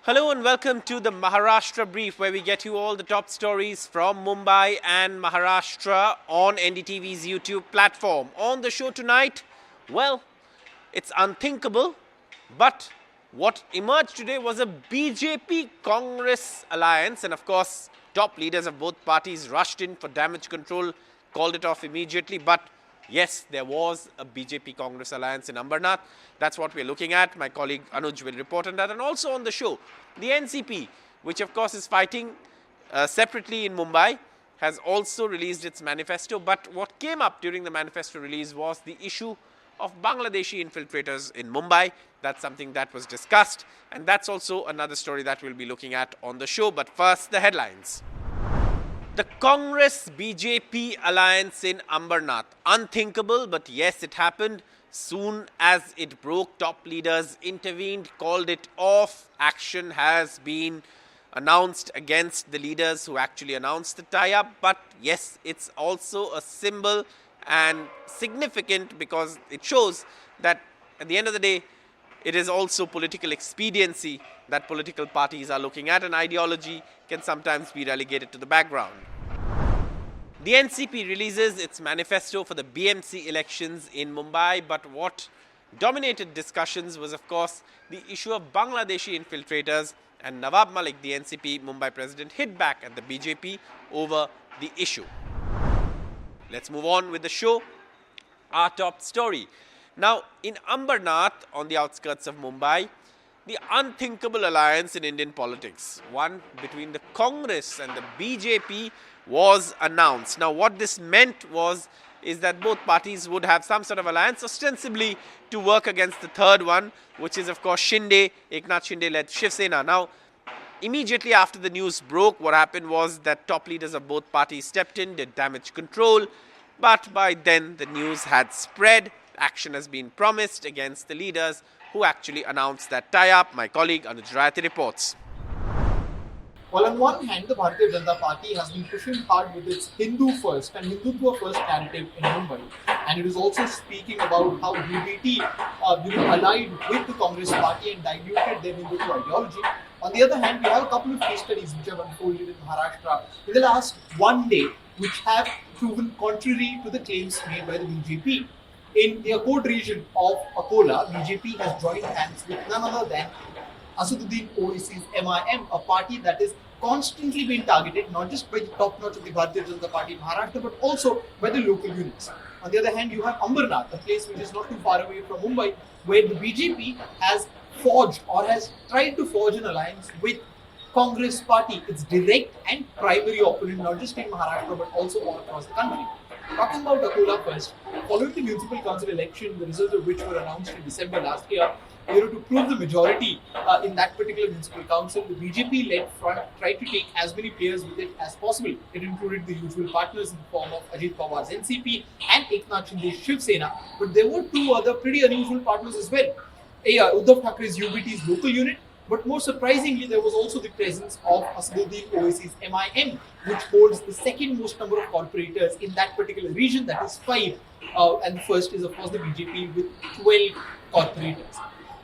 Hello and welcome to the Maharashtra Brief, where we get you all the top stories from Mumbai and Maharashtra on NDTV's YouTube platform. On the show tonight, well, it's unthinkable, but what emerged today was a BJP-Congress alliance, and of course, top leaders of both parties rushed in for damage control, called it off immediately, but yes, there was a BJP-Congress alliance in Ambarnath. That's what we're looking at. My colleague Anuj will report on that. And also on the show, the NCP, which of course is fighting separately in Mumbai, has also released its manifesto. But what came up during the manifesto release was the issue of Bangladeshi infiltrators in Mumbai. That's something that was discussed. And that's also another story that we'll be looking at on the show. But first, the headlines. The Congress-BJP alliance in Ambarnath. Unthinkable, but yes, it happened. Soon as it broke, top leaders intervened, called it off. Action has been announced against the leaders who actually announced the tie-up. But yes, it's also a symbol and significant because it shows that at the end of the day, it is also political expediency that political parties are looking at, and ideology can sometimes be relegated to the background. The NCP releases its manifesto for the BMC elections in Mumbai, but what dominated discussions was, of course, the issue of Bangladeshi infiltrators, and Nawab Malik, the NCP Mumbai president, hit back at the BJP over the issue. Let's move on with the show. Our top story. Now, in Ambarnath, on the outskirts of Mumbai, the unthinkable alliance in Indian politics, one between the Congress and the BJP, was announced. Now, what this meant is that both parties would have some sort of alliance, ostensibly to work against the third one, which is, of course, Eknath Shinde-led Shiv Sena. Now, immediately after the news broke, what happened was that top leaders of both parties stepped in, did damage control, but by then the news had spread. Action has been promised against the leaders who actually announced that tie-up. My colleague Anuj Rayati reports. Well, on one hand, the Bharatiya Janata Party has been pushing hard with its Hindu first and Hindutva first narrative in Mumbai, and it is also speaking about how UBT allied with the Congress Party and diluted their Hindutva ideology. On the other hand, we have a couple of case studies which have unfolded in Maharashtra in the last one day, which have proven contrary to the claims made by the BJP. In the Akot region of Akola, BJP has joined hands with none other than Asaduddin Owaisi's MIM, a party that is constantly being targeted not just by the top notch of the Bharatiya Janata Party in Maharashtra but also by the local units. On the other hand, you have Ambarnath, a place which is not too far away from Mumbai, where the BJP has forged or has tried to forge an alliance with Congress Party, its direct and primary opponent, not just in Maharashtra but also all across the country. Talking about Akola first, following the municipal council election, the results of which were announced in December last year, to prove the majority in that particular municipal council, the BJP-led front tried to take as many players with it as possible. It included the usual partners in the form of Ajit Pawar's NCP and Eknath Shinde's Shiv Sena, but there were two other pretty unusual partners as well. Uddhav Thackeray's UBT's local unit, but more surprisingly, there was also the presence of Asaduddin Owaisi's MIM, which holds the second most number of corporators in that particular region, that is 5. And the first is, of course, the BJP with 12 corporators.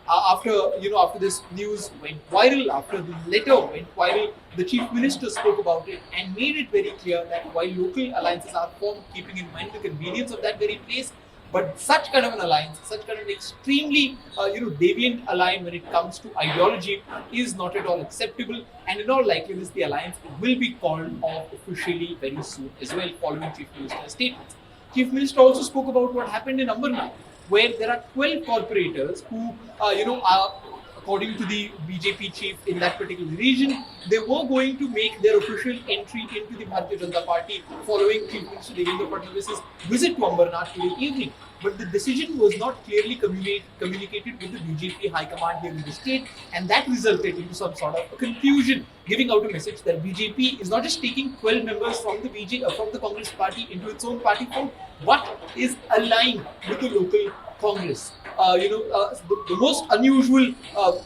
After this news went viral, after the letter went viral, the Chief Minister spoke about it and made it very clear that while local alliances are formed, keeping in mind the convenience of that very place, but such kind of an alliance, such kind of an extremely deviant alliance when it comes to ideology is not at all acceptable, and in all likeliness the alliance will be called off officially very soon as well, following Chief Minister's statements. Chief Minister also spoke about what happened in Ambarnath, where there are 12 corporators who are, according to the BJP chief in that particular region, they were going to make their official entry into the Bharatiya Janata Party following Chief Minister Devendra Fadnavis' visit to Ambarnath today evening. But the decision was not clearly communicated with the BJP High Command here in the state, and that resulted into some sort of a confusion, giving out a message that BJP is not just taking 12 members from the Congress Party into its own party fold, but is allying with the local Congress. The most unusual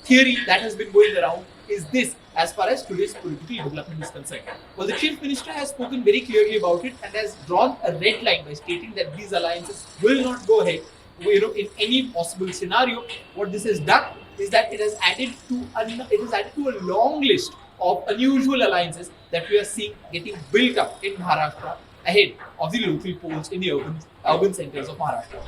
theory that has been going around is this, as far as today's political development is concerned. Well, the Chief Minister has spoken very clearly about it and has drawn a red line by stating that these alliances will not go ahead, in any possible scenario. What this has done is that it has added to a long list of unusual alliances that we are seeing getting built up in Maharashtra ahead of the local polls in the urban centers of Maharashtra.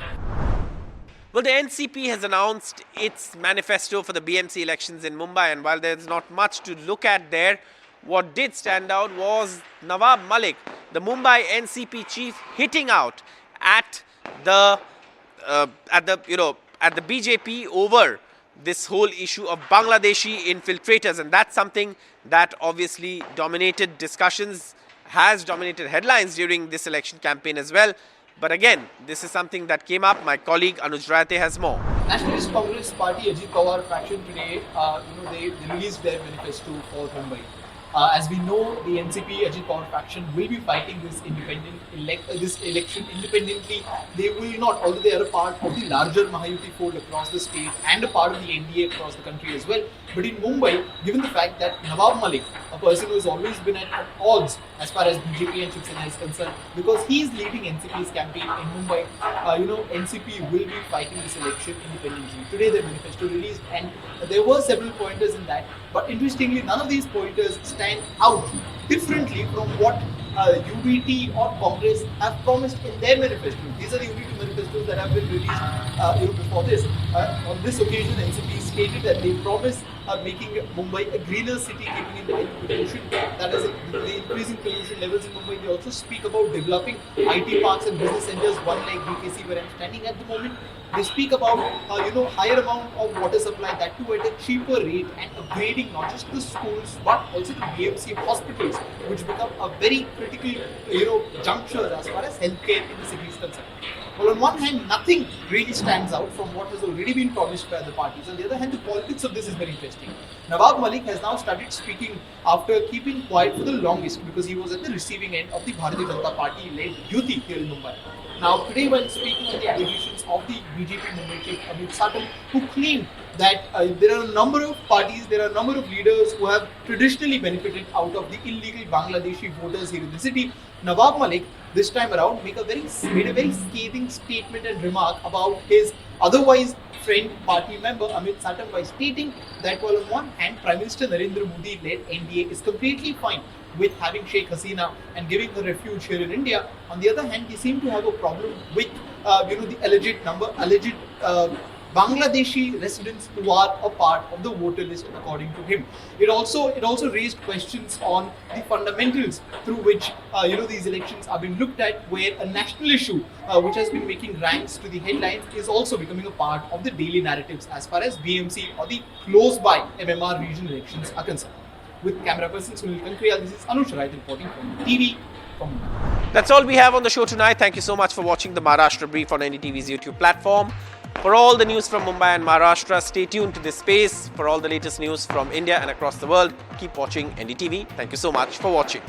Well, the NCP has announced its manifesto for the BMC elections in Mumbai, and while there's not much to look at there, what did stand out was Nawab Malik, the Mumbai NCP chief, hitting out at the BJP over this whole issue of Bangladeshi infiltrators, and that's something that obviously dominated discussions, has dominated headlines during this election campaign as well. But again, this is something that came up. My colleague Anuj Raite has more. Nationalist Congress Party Ajit Pawar faction today, they released their manifesto for Mumbai. As we know, the NCP Ajit Pawar faction will be fighting this election independently. They will not, although they are a part of the larger Mahayuti fold across the state and a part of the NDA across the country as well. But in Mumbai, given the fact that Nawab Malik, a person who has always been at odds as far as BJP and Shiv Sena is concerned, because he is leading NCP's campaign in Mumbai, NCP will be fighting this election independently. Today, the manifesto released, and there were several pointers in that. But interestingly, none of these pointers stand out differently from what UBT or Congress have promised in their manifesto. These are the only two manifestos that have been released before this. On this occasion, NCP stated that they promise making Mumbai a greener city, keeping in the end pollution. That is, the increasing pollution levels in Mumbai. They also speak about developing IT parks and business centers, one like BKC where I'm standing at the moment. They speak about higher amount of water supply, that too at a cheaper rate, and upgrading not just the schools but also the BMC hospitals, which become a very critical juncture as far as healthcare in the city is concerned. Well, on one hand, nothing really stands out from what has already been promised by the parties. On the other hand, the politics of this is very interesting. Nawab Malik has now started speaking after keeping quiet for the longest because he was at the receiving end of the Bharatiya Janata Party-led Yuti here in Mumbai. Now, today when speaking on the allegations of the BJP Mumbai chief Amit Satal, who claimed that there are a number of parties, there are a number of leaders who have traditionally benefited out of the illegal Bangladeshi voters here in the city, Nawab Malik this time around made a very scathing statement and remark about his otherwise friend party member Amit Satal by stating that while on one hand Prime Minister Narendra Modi led NDA is completely fine with having Sheikh Hasina and giving her refuge here in India, on the other hand they seem to have a problem with the alleged Bangladeshi residents who are a part of the voter list according to him. It also raised questions on the fundamentals through which these elections are being looked at, where a national issue which has been making ranks to the headlines is also becoming a part of the daily narratives as far as BMC or the close by MMR regional elections are concerned. With camera person Sunil Kankriyal, this is Anuj Rai reporting from TV. That's all we have on the show tonight. Thank you so much for watching the Maharashtra Brief on NDTV's YouTube platform. For all the news from Mumbai and Maharashtra, stay tuned to this space. For all the latest news from India and across the world, keep watching NDTV. Thank you so much for watching.